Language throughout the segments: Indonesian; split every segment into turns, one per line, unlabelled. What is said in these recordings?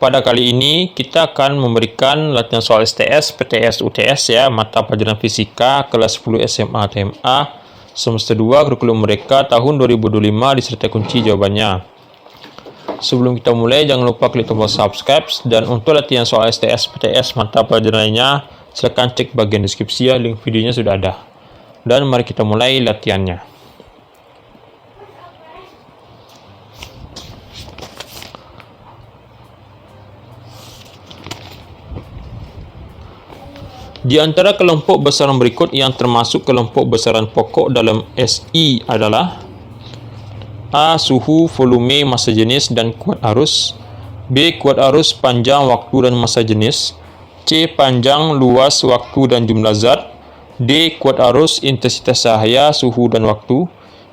Pada kali ini kita akan memberikan latihan soal STS, PTS, UTS ya, mata pelajaran fisika kelas 10 SMA TMA semester 2 kurikulum mereka tahun 2025 disertai kunci jawabannya. Sebelum kita mulai, jangan lupa klik tombol subscribe, dan untuk latihan soal STS, PTS, mata pelajaran lainnya, silakan cek bagian deskripsi ya, link videonya sudah ada. Dan mari kita mulai latihannya. Di antara kelompok besaran berikut yang termasuk kelompok besaran pokok dalam SI adalah A. Suhu, volume, massa jenis, dan kuat arus. B. Kuat arus, panjang, waktu, dan massa jenis. C. Panjang, luas, waktu, dan jumlah zat. D. Kuat arus, intensitas cahaya, suhu, dan waktu.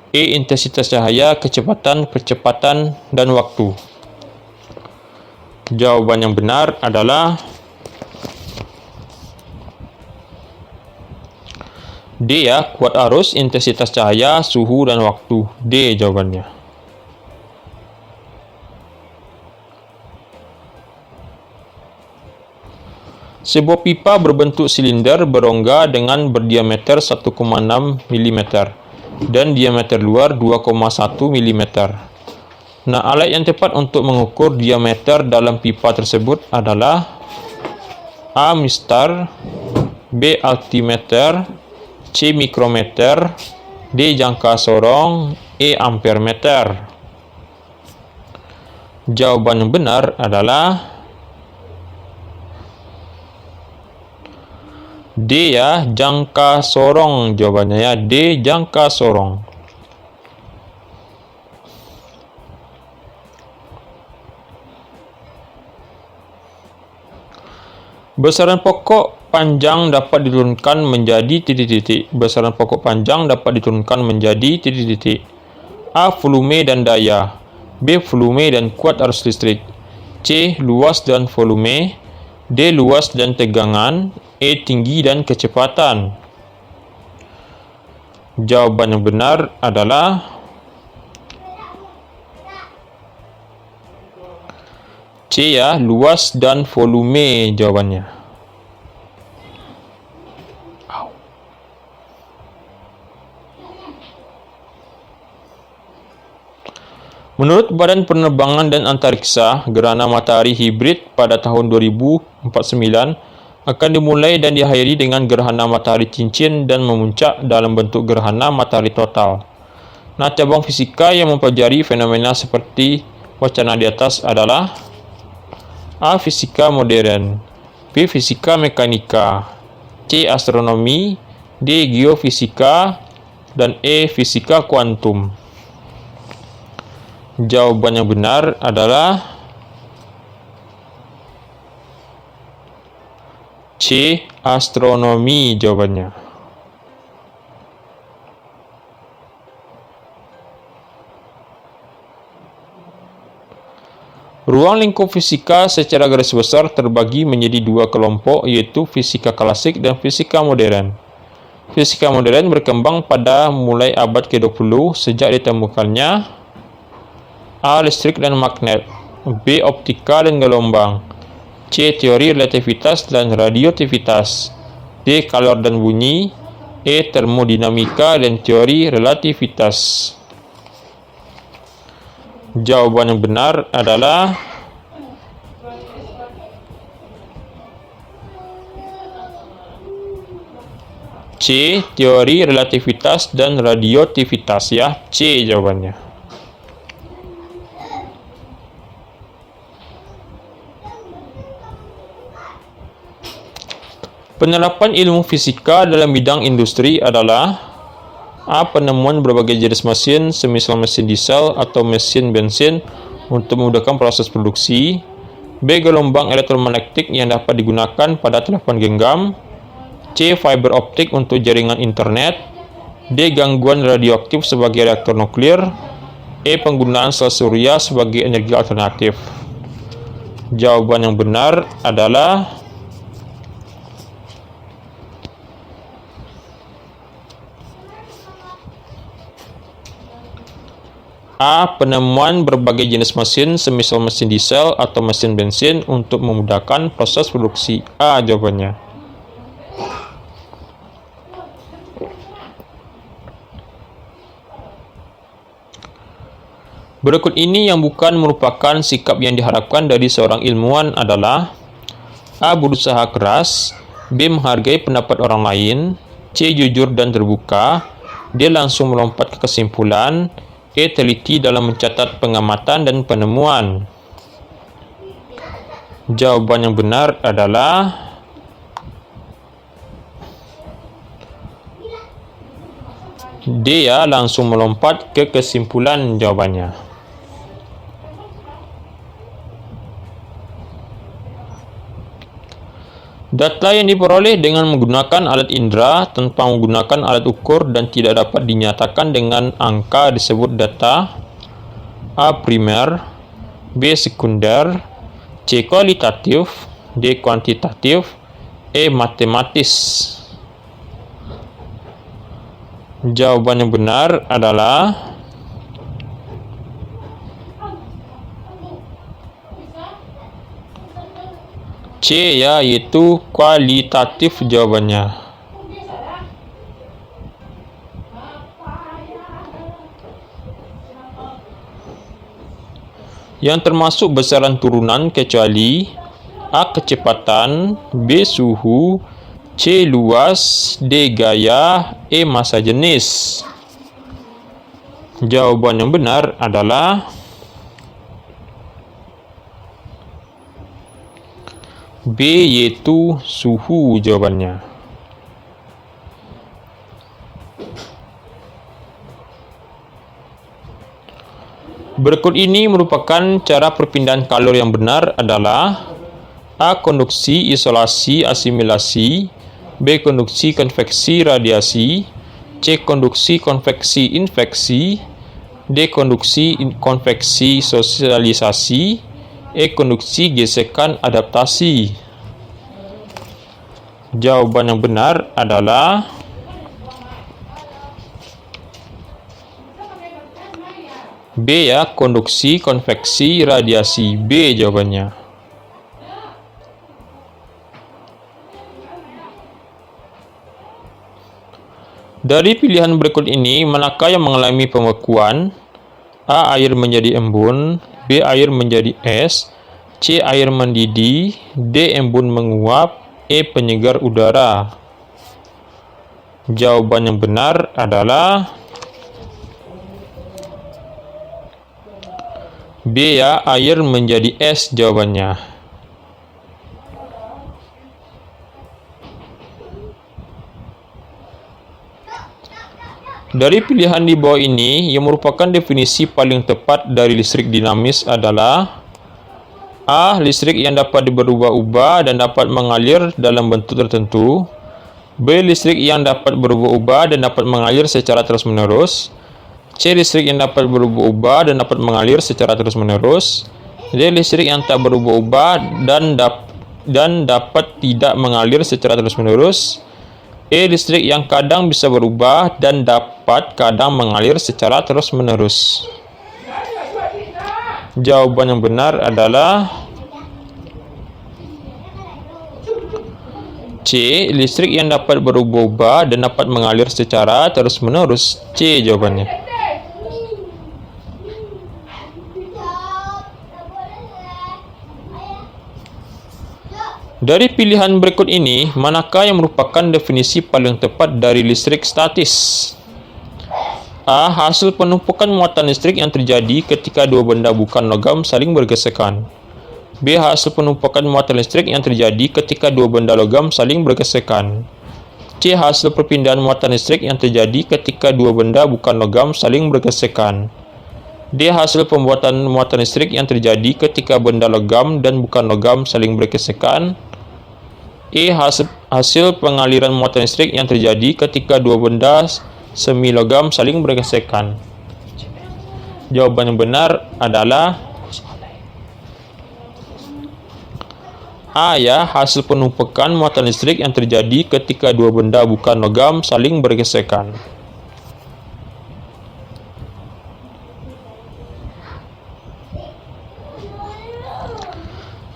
E. Intensitas cahaya, kecepatan, percepatan, dan waktu. Jawaban yang benar adalah D ya, kuat arus, intensitas cahaya, suhu, dan waktu. D jawabannya. Sebuah pipa berbentuk silinder berongga dengan berdiameter 1,6 mm dan diameter luar 2,1 mm. Nah, alat yang tepat untuk mengukur diameter dalam pipa tersebut adalah A. Mistar, B. Altimeter, C. Mikrometer, D. Jangka sorong, E. Ampermeter. Jawaban yang benar adalah D ya, jangka sorong. Jawabannya ya, D. Jangka sorong. Besaran pokok panjang dapat diturunkan menjadi titik-titik. Besaran pokok panjang dapat diturunkan menjadi titik-titik. A. Volume dan daya. B. Volume dan kuat arus listrik. C. Luas dan volume. D. Luas dan tegangan. E. Tinggi dan kecepatan. Jawaban yang benar adalah C ya, luas dan volume jawabannya. Menurut Badan Penerbangan dan Antariksa, gerhana matahari hibrid pada tahun 2049 akan dimulai dan diakhiri dengan gerhana matahari cincin dan memuncak dalam bentuk gerhana matahari total. Nah, cabang fisika yang mempelajari fenomena seperti wacana di atas adalah A. Fisika modern, B. Fisika mekanika, C. Astronomi, D. Geofisika, dan E. Fisika kuantum. Jawaban yang benar adalah C. Astronomi jawabannya. Ruang lingkup fisika secara garis besar terbagi menjadi dua kelompok, yaitu fisika klasik dan fisika modern. Fisika modern berkembang pada mulai abad ke-20 sejak ditemukannya A. Listrik dan magnet, B. Optika dan gelombang, C. Teori relativitas dan radioaktivitas, D. Kalor dan bunyi, E. Termodinamika dan teori relativitas. Jawaban yang benar adalah C. Teori relativitas dan radioaktivitas ya, C jawabannya. Penerapan ilmu fisika dalam bidang industri adalah A. Penemuan berbagai jenis mesin, semisal mesin diesel atau mesin bensin untuk memudahkan proses produksi. B. Gelombang elektromagnetik yang dapat digunakan pada telepon genggam. C. Fiber optik untuk jaringan internet. D. Gangguan radioaktif sebagai reaktor nuklir. E. Penggunaan sel surya sebagai energi alternatif. Jawaban yang benar adalah A. Penemuan berbagai jenis mesin, semisal mesin diesel atau mesin bensin untuk memudahkan proses produksi. A jawabannya. Berikut ini yang bukan merupakan sikap yang diharapkan dari seorang ilmuwan adalah: A. Berusaha keras, B. Menghargai pendapat orang lain, C. Jujur dan terbuka, D. Langsung melompat ke kesimpulan, E. Teliti dalam mencatat pengamatan dan penemuan. Jawaban yang benar adalah D. Ya, langsung melompat ke kesimpulan jawabannya. Data yang diperoleh dengan menggunakan alat indera tanpa menggunakan alat ukur dan tidak dapat dinyatakan dengan angka disebut data. A. Primer, B. Sekunder, C. Kualitatif, D. Kuantitatif, E. Matematis. Jawaban yang benar adalah C, ya, yaitu kualitatif jawabannya. Yang termasuk besaran turunan kecuali A. Kecepatan, B. Suhu, C. Luas, D. Gaya, E. Massa jenis. Jawaban yang benar adalah B, yaitu suhu jawabannya. Berikut ini merupakan cara perpindahan kalor yang benar adalah: A. Konduksi, isolasi, asimilasi, B. Konduksi, konveksi, radiasi, C. Konduksi, konveksi, infeksi, D. Konduksi, konveksi, sosialisasi, E. Konduksi, gesekan, adaptasi. Jawaban yang benar adalah B, ya, konduksi, konveksi, radiasi. B jawabannya. Dari pilihan berikut ini, manakah yang mengalami pembekuan? A. Air menjadi embun, B. Air menjadi es, C. Air mendidih, D. Embun menguap, E. Penyegar udara. Jawaban yang benar adalah B, ya, air menjadi es jawabannya. Dari pilihan di bawah ini, yang merupakan definisi paling tepat dari listrik dinamis adalah: A. Listrik yang dapat berubah-ubah dan dapat mengalir dalam bentuk tertentu, B. Listrik yang dapat berubah-ubah dan dapat mengalir secara terus-menerus, C. Listrik yang dapat berubah-ubah dan dapat mengalir secara terus-menerus, D. Listrik yang tak berubah-ubah dan dapat tidak mengalir secara terus-menerus, E. Listrik yang kadang bisa berubah dan dapat kadang mengalir secara terus-menerus. Jawaban yang benar adalah C. Listrik yang dapat berubah-ubah dan dapat mengalir secara terus-menerus. C jawabannya. Dari pilihan berikut ini, manakah yang merupakan definisi paling tepat dari listrik statis? A. Hasil penumpukan muatan listrik yang terjadi ketika dua benda bukan logam saling bergesekan. B. Hasil penumpukan muatan listrik yang terjadi ketika dua benda logam saling bergesekan. C. Hasil perpindahan muatan listrik yang terjadi ketika dua benda bukan logam saling bergesekan. D. Hasil pembuatan muatan listrik yang terjadi ketika benda logam dan bukan logam saling bergesekan. E. Hasil pengaliran muatan listrik yang terjadi ketika dua benda semi logam saling bergesekan. Jawaban yang benar adalah A, ya, hasil penumpukan muatan listrik yang terjadi ketika dua benda bukan logam saling bergesekan.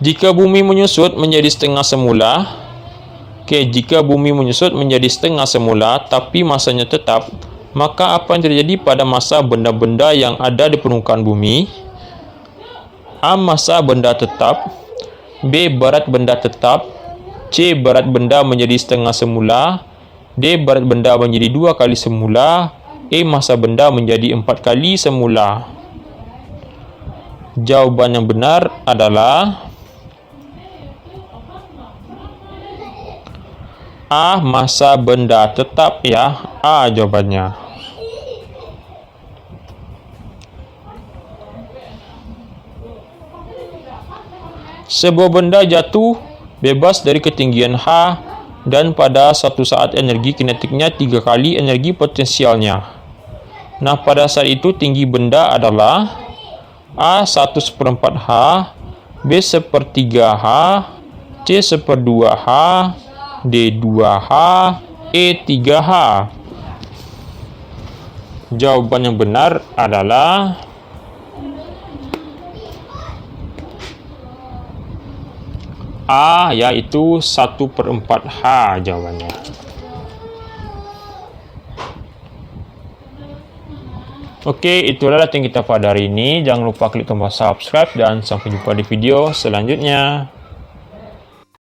Jika bumi menyusut menjadi setengah semula, jika bumi menyusut menjadi setengah semula tapi masanya tetap, maka apa yang terjadi pada masa benda-benda yang ada di permukaan bumi? A. Masa benda tetap. B. Berat benda tetap. C. Berat benda menjadi setengah semula. D. Berat benda menjadi 2 kali semula. E. Masa benda menjadi 4 kali semula. Jawapan yang benar adalah A. Masa benda tetap, ya. A jawabannya. Sebuah benda jatuh bebas dari ketinggian H dan pada suatu saat energi kinetiknya 3 kali energi potensialnya. Nah, pada saat itu tinggi benda adalah A. 1/4 H, B. 1/3 H, C. 1/2 H, D. 2H, E. 3H. Jawaban yang benar adalah A, yaitu 1/4 H jawabannya. Oke, itulah yang kita pada hari ini. Jangan lupa klik tombol subscribe dan sampai jumpa di video selanjutnya.